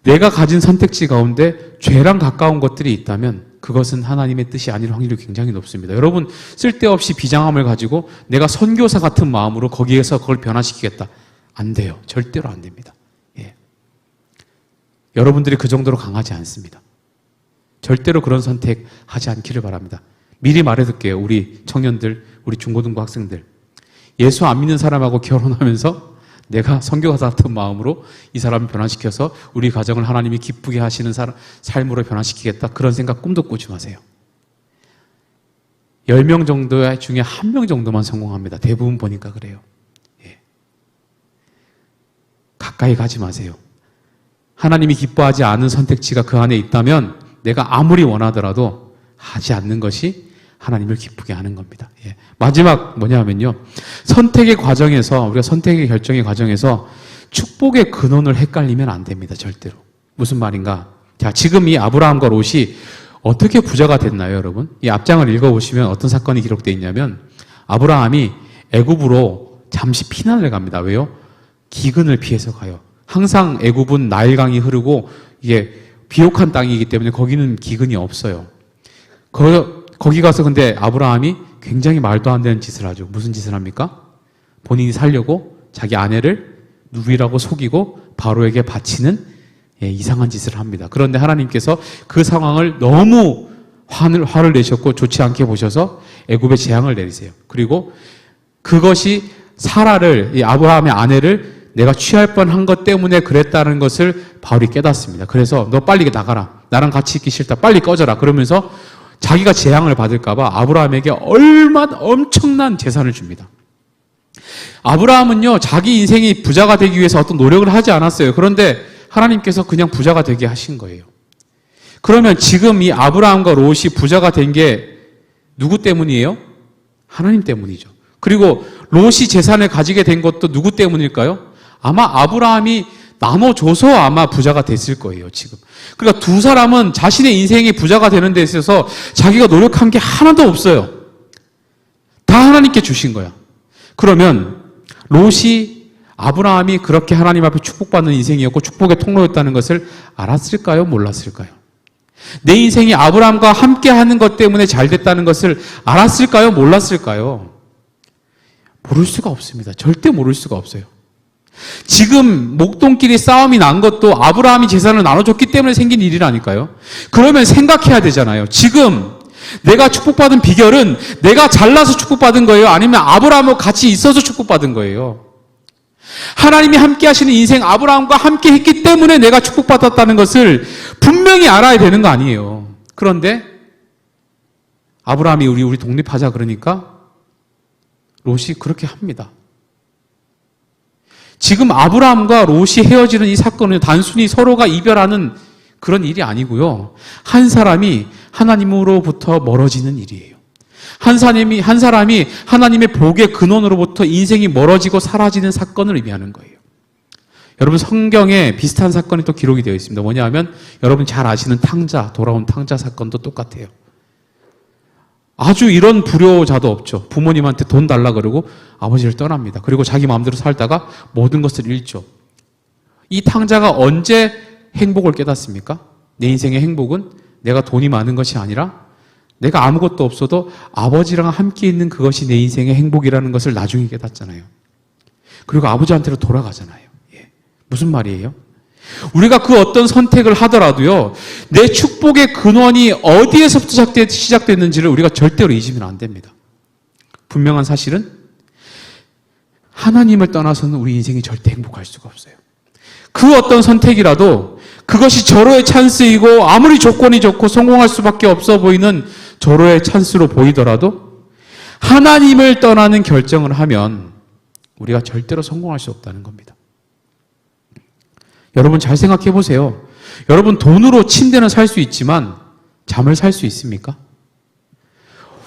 [SPEAKER 1] 내가 가진 선택지 가운데 죄랑 가까운 것들이 있다면 그것은 하나님의 뜻이 아닐 확률이 굉장히 높습니다. 여러분, 쓸데없이 비장함을 가지고 내가 선교사 같은 마음으로 거기에서 그걸 변화시키겠다. 안 돼요. 절대로 안 됩니다. 예. 여러분들이 그 정도로 강하지 않습니다. 절대로 그런 선택하지 않기를 바랍니다. 미리 말해둘게요. 우리 청년들, 우리 중고등부 학생들. 예수 안 믿는 사람하고 결혼하면서 내가 선교사 같은 마음으로 이 사람을 변화시켜서 우리 가정을 하나님이 기쁘게 하시는 삶으로 변화시키겠다. 그런 생각 꿈도 꾸지 마세요. 10명 정도 중에 1명 정도만 성공합니다. 대부분 보니까 그래요. 예. 가까이 가지 마세요. 하나님이 기뻐하지 않은 선택지가 그 안에 있다면 내가 아무리 원하더라도 하지 않는 것이 하나님을 기쁘게 하는 겁니다. 예. 마지막 뭐냐면요. 선택의 과정에서, 우리가 선택의 결정의 과정에서 축복의 근원을 헷갈리면 안 됩니다. 절대로. 무슨 말인가? 자, 지금 이 아브라함과 롯이 어떻게 부자가 됐나요, 여러분? 이 앞장을 읽어보시면 어떤 사건이 기록되어 있냐면 아브라함이 애굽으로 잠시 피난을 갑니다. 왜요? 기근을 피해서 가요. 항상 애굽은 나일강이 흐르고 이게 비옥한 땅이기 때문에 거기는 기근이 없어요. 거기 가서 근데 아브라함이 굉장히 말도 안 되는 짓을 하죠. 무슨 짓을 합니까? 본인이 살려고 자기 아내를 누이라고 속이고 바로에게 바치는 이상한 짓을 합니다. 그런데 하나님께서 그 상황을 너무 화를 내셨고 좋지 않게 보셔서 애굽에 재앙을 내리세요. 그리고 그것이 사라를, 이 아브라함의 아내를 내가 취할 뻔한 것 때문에 그랬다는 것을 바울이 깨닫습니다. 그래서 너 빨리 나가라. 나랑 같이 있기 싫다. 빨리 꺼져라. 그러면서 자기가 재앙을 받을까봐 아브라함에게 엄청난 재산을 줍니다. 아브라함은요, 자기 인생이 부자가 되기 위해서 어떤 노력을 하지 않았어요. 그런데 하나님께서 그냥 부자가 되게 하신 거예요. 그러면 지금 이 아브라함과 롯이 부자가 된 게 누구 때문이에요? 하나님 때문이죠. 그리고 롯이 재산을 가지게 된 것도 누구 때문일까요? 아마 아브라함이 나눠줘서 아마 부자가 됐을 거예요, 지금. 그러니까 두 사람은 자신의 인생이 부자가 되는 데 있어서 자기가 노력한 게 하나도 없어요. 다 하나님께 주신 거야. 그러면 롯이 아브라함이 그렇게 하나님 앞에 축복받는 인생이었고 축복의 통로였다는 것을 알았을까요? 몰랐을까요? 내 인생이 아브라함과 함께 하는 것 때문에 잘 됐다는 것을 알았을까요? 몰랐을까요? 모를 수가 없습니다. 절대 모를 수가 없어요. 지금 목동끼리 싸움이 난 것도 아브라함이 재산을 나눠줬기 때문에 생긴 일이라니까요. 그러면 생각해야 되잖아요. 지금 내가 축복받은 비결은 내가 잘나서 축복받은 거예요? 아니면 아브라함과 같이 있어서 축복받은 거예요? 하나님이 함께 하시는 인생 아브라함과 함께 했기 때문에 내가 축복받았다는 것을 분명히 알아야 되는 거 아니에요. 그런데 아브라함이 우리 독립하자 그러니까 롯이 그렇게 합니다. 지금 아브라함과 롯이 헤어지는 이 사건은 단순히 서로가 이별하는 그런 일이 아니고요. 한 사람이 하나님으로부터 멀어지는 일이에요. 한 사람이 하나님의 복의 근원으로부터 인생이 멀어지고 사라지는 사건을 의미하는 거예요. 여러분, 성경에 비슷한 사건이 또 기록이 되어 있습니다. 뭐냐 하면 여러분 잘 아시는 돌아온 탕자 사건도 똑같아요. 아주 이런 불효자도 없죠. 부모님한테 돈 달라 그러고 아버지를 떠납니다. 그리고 자기 마음대로 살다가 모든 것을 잃죠. 이 탕자가 언제 행복을 깨닫습니까? 내 인생의 행복은 내가 돈이 많은 것이 아니라 내가 아무것도 없어도 아버지랑 함께 있는 그것이 내 인생의 행복이라는 것을 나중에 깨닫잖아요. 그리고 아버지한테로 돌아가잖아요. 예. 무슨 말이에요? 우리가 그 어떤 선택을 하더라도요, 내 축복의 근원이 어디에서부터 시작됐는지를 우리가 절대로 잊으면 안 됩니다. 분명한 사실은 하나님을 떠나서는 우리 인생이 절대 행복할 수가 없어요. 그 어떤 선택이라도 그것이 절호의 찬스이고 아무리 조건이 좋고 성공할 수밖에 없어 보이는 절호의 찬스로 보이더라도 하나님을 떠나는 결정을 하면 우리가 절대로 성공할 수 없다는 겁니다. 여러분 잘 생각해 보세요. 여러분 돈으로 침대는 살 수 있지만 잠을 살 수 있습니까?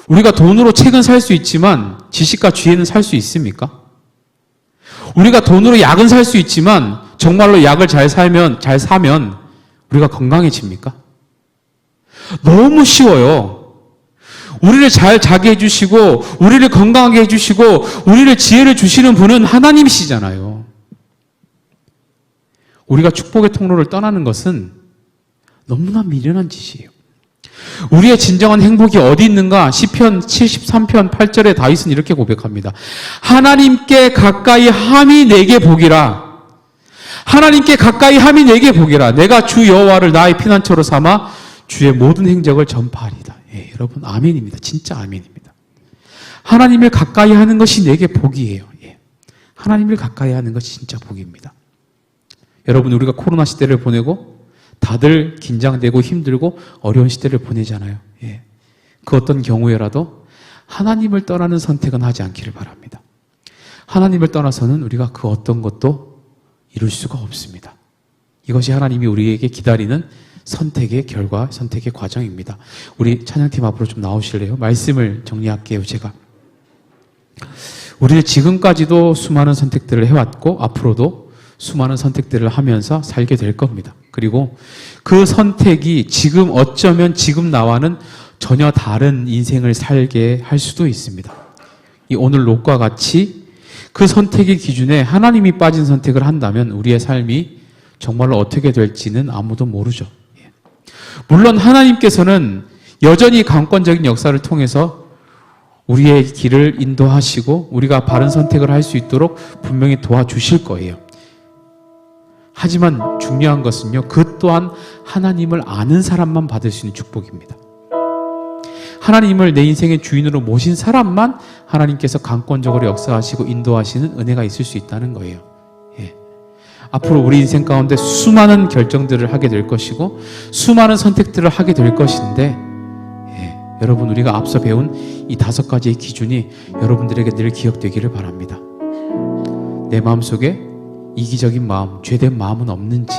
[SPEAKER 1] 우리가 돈으로 책은 살 수 있지만 지식과 지혜는 살 수 있습니까? 우리가 돈으로 약은 살 수 있지만 정말로 약을 잘 사면 우리가 건강해집니까? 너무 쉬워요. 우리를 잘 자게 해주시고 우리를 건강하게 해주시고 우리를 지혜를 주시는 분은 하나님이시잖아요. 우리가 축복의 통로를 떠나는 것은 너무나 미련한 짓이에요. 우리의 진정한 행복이 어디 있는가? 시편 73편 8절에 다윗은 이렇게 고백합니다. 하나님께 가까이 함이 내게 복이라. 하나님께 가까이 함이 내게 복이라. 내가 주 여호와를 나의 피난처로 삼아 주의 모든 행적을 전파하리다. 예, 여러분 아멘입니다. 진짜 아멘입니다. 하나님을 가까이 하는 것이 내게 복이에요. 예. 하나님을 가까이 하는 것이 진짜 복입니다. 여러분, 우리가 코로나 시대를 보내고 다들 긴장되고 힘들고 어려운 시대를 보내잖아요. 예. 그 어떤 경우에라도 하나님을 떠나는 선택은 하지 않기를 바랍니다. 하나님을 떠나서는 우리가 그 어떤 것도 이룰 수가 없습니다. 이것이 하나님이 우리에게 기다리는 선택의 결과, 선택의 과정입니다. 우리 찬양팀 앞으로 좀 나오실래요? 말씀을 정리할게요, 제가. 우리는 지금까지도 수많은 선택들을 해왔고 앞으로도 수많은 선택들을 하면서 살게 될 겁니다. 그리고 그 선택이 지금 어쩌면 지금 나와는 전혀 다른 인생을 살게 할 수도 있습니다. 이 오늘 롯과 같이 그 선택의 기준에 하나님이 빠진 선택을 한다면 우리의 삶이 정말로 어떻게 될지는 아무도 모르죠. 물론 하나님께서는 여전히 강권적인 역사를 통해서 우리의 길을 인도하시고 우리가 바른 선택을 할 수 있도록 분명히 도와주실 거예요. 하지만 중요한 것은요, 그 또한 하나님을 아는 사람만 받을 수 있는 축복입니다. 하나님을 내 인생의 주인으로 모신 사람만 하나님께서 강권적으로 역사하시고 인도하시는 은혜가 있을 수 있다는 거예요. 예. 앞으로 우리 인생 가운데 수많은 결정들을 하게 될 것이고 수많은 선택들을 하게 될 것인데, 예. 여러분, 우리가 앞서 배운 이 5가지의 기준이 여러분들에게 늘 기억되기를 바랍니다. 내 마음속에 이기적인 마음, 죄된 마음은 없는지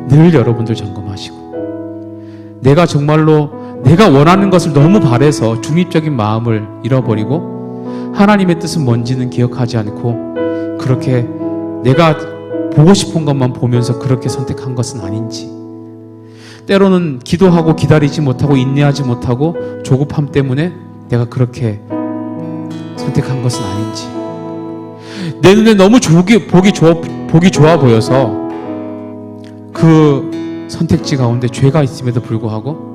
[SPEAKER 1] 늘 여러분들 점검하시고, 내가 정말로 내가 원하는 것을 너무 바래서 중립적인 마음을 잃어버리고 하나님의 뜻은 뭔지는 기억하지 않고 그렇게 내가 보고 싶은 것만 보면서 그렇게 선택한 것은 아닌지, 때로는 기도하고 기다리지 못하고 인내하지 못하고 조급함 때문에 내가 그렇게 선택한 것은 아닌지, 내 눈에 너무 보기 좋아 보여서 그 선택지 가운데 죄가 있음에도 불구하고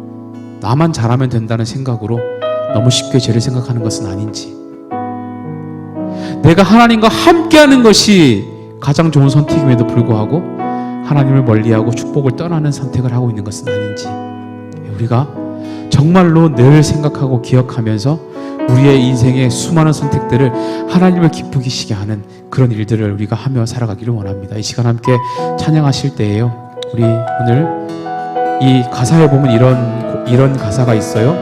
[SPEAKER 1] 나만 잘하면 된다는 생각으로 너무 쉽게 죄를 생각하는 것은 아닌지, 내가 하나님과 함께하는 것이 가장 좋은 선택임에도 불구하고 하나님을 멀리하고 축복을 떠나는 선택을 하고 있는 것은 아닌지, 우리가 정말로 늘 생각하고 기억하면서 우리의 인생의 수많은 선택들을 하나님을 기쁘시게 하는 그런 일들을 우리가 하며 살아가기를 원합니다. 이 시간 함께 찬양하실 때에요, 우리 오늘 이 가사에 보면 이런 가사가 있어요.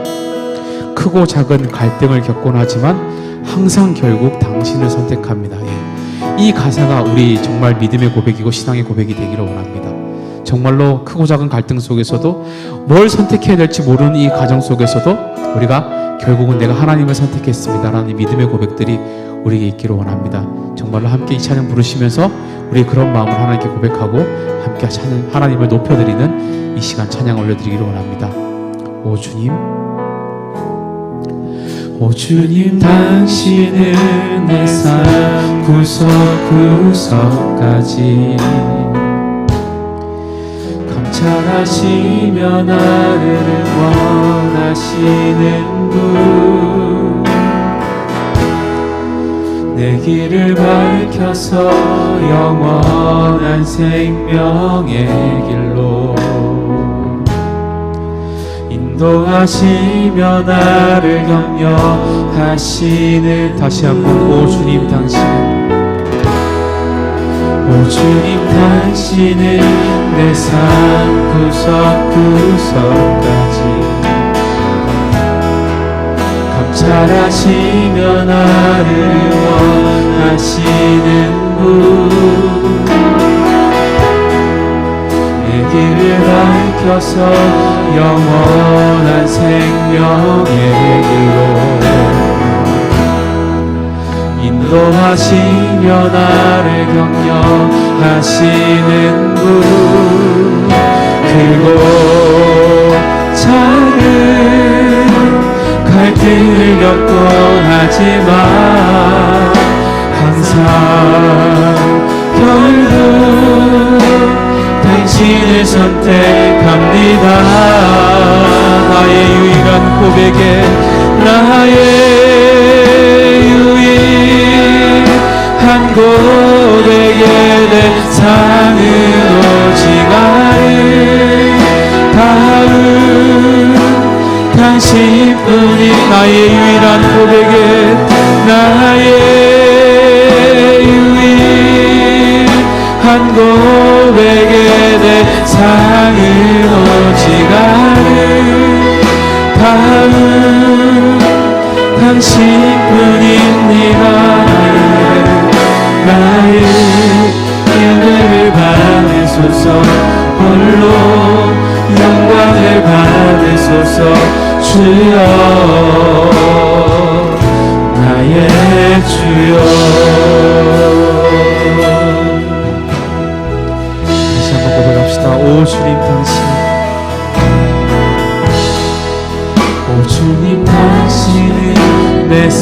[SPEAKER 1] 크고 작은 갈등을 겪곤 하지만 항상 결국 당신을 선택합니다. 예. 이 가사가 우리 정말 믿음의 고백이고 신앙의 고백이 되기를 원합니다. 정말로 크고 작은 갈등 속에서도 뭘 선택해야 될지 모르는 이 과정 속에서도 우리가 결국은 내가 하나님을 선택했습니다라는 이 믿음의 고백들이 우리에게 있기를 원합니다. 정말로 함께 이 찬양 부르시면서 우리 그런 마음을 하나님께 고백하고 함께 하나님을 높여드리는 이 시간 찬양 올려드리기를 원합니다. 오 주님, 오 주님, 당신은 내 삶 구석구석까지 감찰하시며 나를 원하시는 분, 내 길을 밝혀서 영원한 생명의 길로 인도하시며 나를 격려하시는, 다시 한번 오 주님 당신은, 오 주님 당신은 내 삶 구석구석까지 감찰하시며 나를 원하시는 분, 내 길을 밝혀서 영원한 생명의 길로 인도하시며 나를 격려하시는 분, 크고 작은 갈등을 겪곤 하지만 항상 결국 당신을 선택합니다. 나의 유일한 고백에, 나의 유일한 고백에 내 삶은 오직 나를 다음 당신뿐이, 나의 유일한 고백에, 나의 한 고백의 대상은 오직 아는 다음 당신뿐입니다. 나의 예배를 받으소서. 홀로 영광을 받으소서. 주여 나의 주여. 다시 한번 고백합시다. 오 주님 당신, 오 주님 당신은 내 삶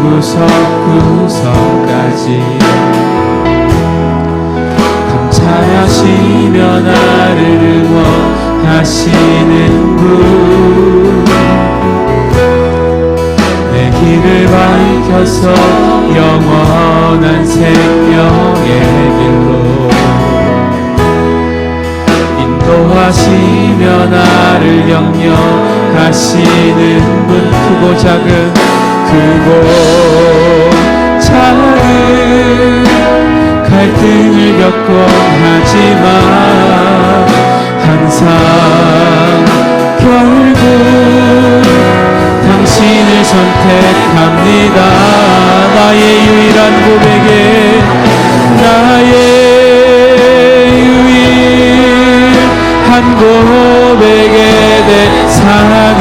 [SPEAKER 1] 구석구석까지 감찰하시며 나를 응원하시는 분, 내 길을 밝혀서 영원한 생명의 길로 인도하시며 나를 영영하시는 분, 크고 작은 크고 작은 갈등을 겪곤 하지만 항상 결국 당신을 선택합니다. 나의 유일한 고백에, 나의 유일한 고백에 대상은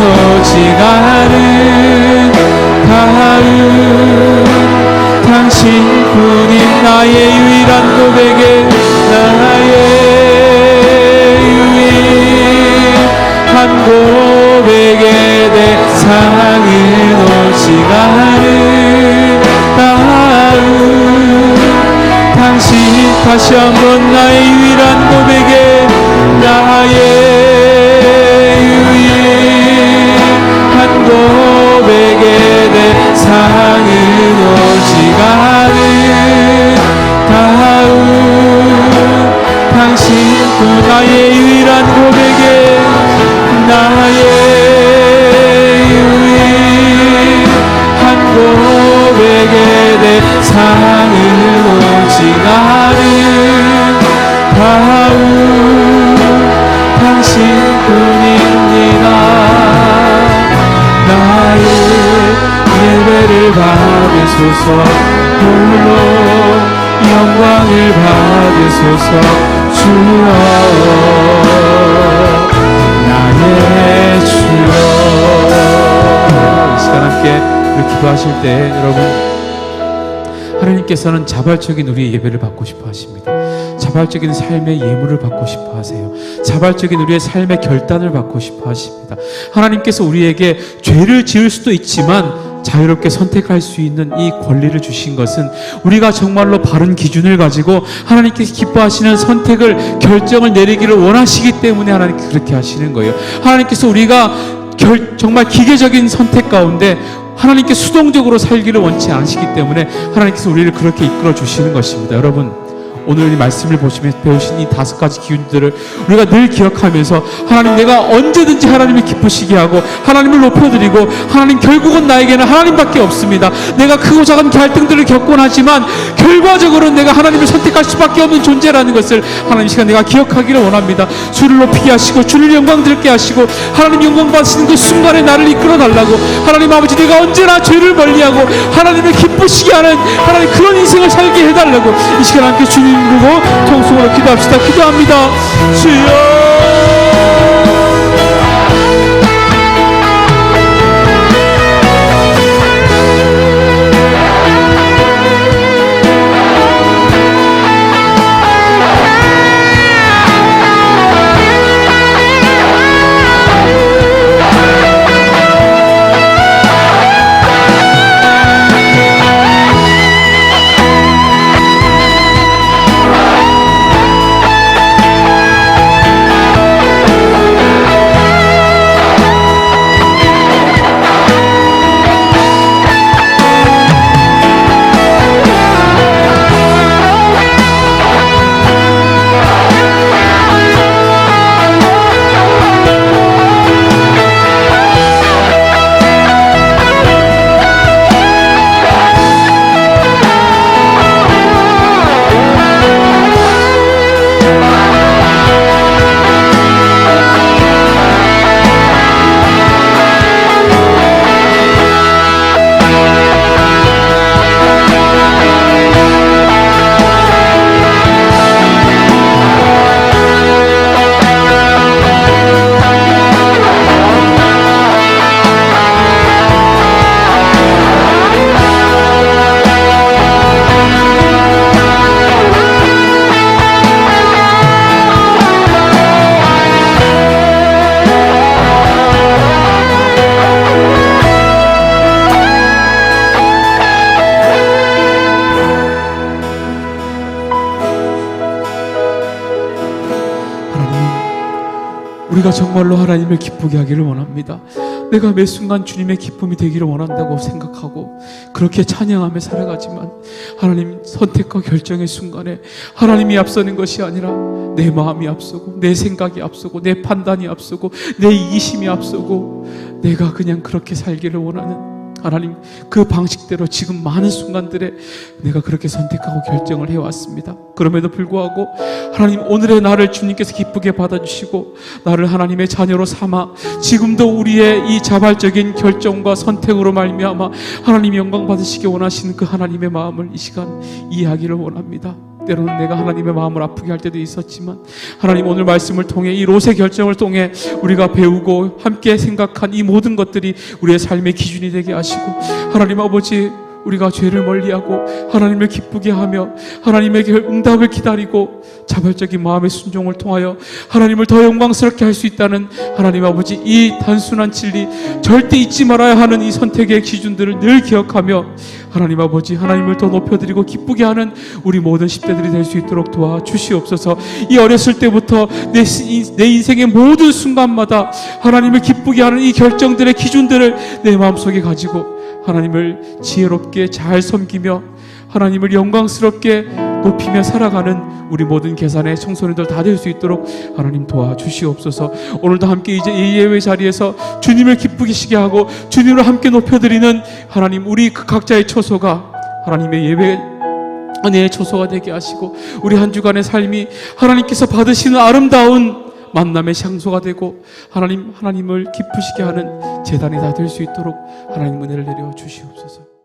[SPEAKER 1] 오직 아는 다음 당신뿐인 나의 유일한 고백에, 나의 유일한 고백에 대상은 오직 아는 다음 당신. 다시 한번 나의 유일한 고백에, 나의 유일한 고백에 대상은 오직 아는 다음 당신뿐. 나의 유일한 고백에, 나의 유일한 고백에 대상은 오직 아는 다음 당신뿐입니다. 나의 예배를 받으소서. 홀로 영광을 받으소서. 주여 나의 주여. 이 시간 함께 기도하실 때 여러분, 하나님께서는 자발적인 우리의 예배를 받고 싶어 하십니다. 자발적인 삶의 예물을 받고 싶어 하세요. 자발적인 우리의 삶의 결단을 받고 싶어 하십니다. 하나님께서 우리에게 죄를 지을 수도 있지만 자유롭게 선택할 수 있는 이 권리를 주신 것은 우리가 정말로 바른 기준을 가지고 하나님께서 기뻐하시는 선택을, 결정을 내리기를 원하시기 때문에 하나님께서 그렇게 하시는 거예요. 하나님께서 우리가 정말 기계적인 선택 가운데 하나님께 수동적으로 살기를 원치 않으시기 때문에 하나님께서 우리를 그렇게 이끌어 주시는 것입니다. 여러분, 오늘 이 말씀을 보시면서 배우신 이 5가지 기준들을 우리가 늘 기억하면서, 하나님, 내가 언제든지 하나님을 기쁘시게 하고 하나님을 높여드리고, 하나님, 결국은 나에게는 하나님밖에 없습니다. 내가 크고 작은 갈등들을 겪곤 하지만 결과적으로는 내가 하나님을 선택할 수밖에 없는 존재라는 것을 하나님 시간 내가 기억하기를 원합니다. 주를 높이게 하시고 주를 영광 드리게 하시고 하나님 영광 받으시는 그 순간에 나를 이끌어 달라고, 하나님 아버지, 내가 언제나 죄를 멀리하고 하나님을 기쁘시게 하는 하나님 그런 인생을 살게 해달라고 이 시간 함께 주님 부르고 통성으로 기도합시다. 기도합니다. 주여. 우리가 정말로 하나님을 기쁘게 하기를 원합니다. 내가 매 순간 주님의 기쁨이 되기를 원한다고 생각하고 그렇게 찬양하며 살아가지만 하나님 선택과 결정의 순간에 하나님이 앞서는 것이 아니라 내 마음이 앞서고 내 생각이 앞서고 내 판단이 앞서고 내 이기심이 앞서고 내가 그냥 그렇게 살기를 원하는 하나님, 그 방식대로 지금 많은 순간들에 내가 그렇게 선택하고 결정을 해왔습니다. 그럼에도 불구하고 하나님, 오늘의 나를 주님께서 기쁘게 받아주시고 나를 하나님의 자녀로 삼아 지금도 우리의 이 자발적인 결정과 선택으로 말미암아 하나님이 영광 받으시기 원하시는 그 하나님의 마음을 이 시간 이해하기를 원합니다. 때로는 내가 하나님의 마음을 아프게 할 때도 있었지만 하나님, 오늘 말씀을 통해 이 롯의 결정을 통해 우리가 배우고 함께 생각한 이 모든 것들이 우리의 삶의 기준이 되게 하시고 하나님 아버지, 우리가 죄를 멀리하고 하나님을 기쁘게 하며 하나님에게 응답을 기다리고 자발적인 마음의 순종을 통하여 하나님을 더 영광스럽게 할 수 있다는 하나님 아버지, 이 단순한 진리, 절대 잊지 말아야 하는 이 선택의 기준들을 늘 기억하며 하나님 아버지, 하나님을 더 높여드리고 기쁘게 하는 우리 모든 10대들이 될 수 있도록 도와주시옵소서. 이 어렸을 때부터 내 인생의 모든 순간마다 하나님을 기쁘게 하는 이 결정들의 기준들을 내 마음속에 가지고 하나님을 지혜롭게 잘 섬기며 하나님을 영광스럽게 높이며 살아가는 우리 모든 계산의 청소년들 다 될 수 있도록 하나님 도와주시옵소서. 오늘도 함께 이제 이 예배 자리에서 주님을 기쁘시게 하고 주님을 함께 높여드리는 하나님, 우리 그 각자의 처소가 하나님의 예배 은혜의 처소가 되게 하시고 우리 한 주간의 삶이 하나님께서 받으시는 아름다운 만남의 장소가 되고 하나님을 기쁘시게 하는 제단이 다 될 수 있도록 하나님 은혜를 내려 주시옵소서.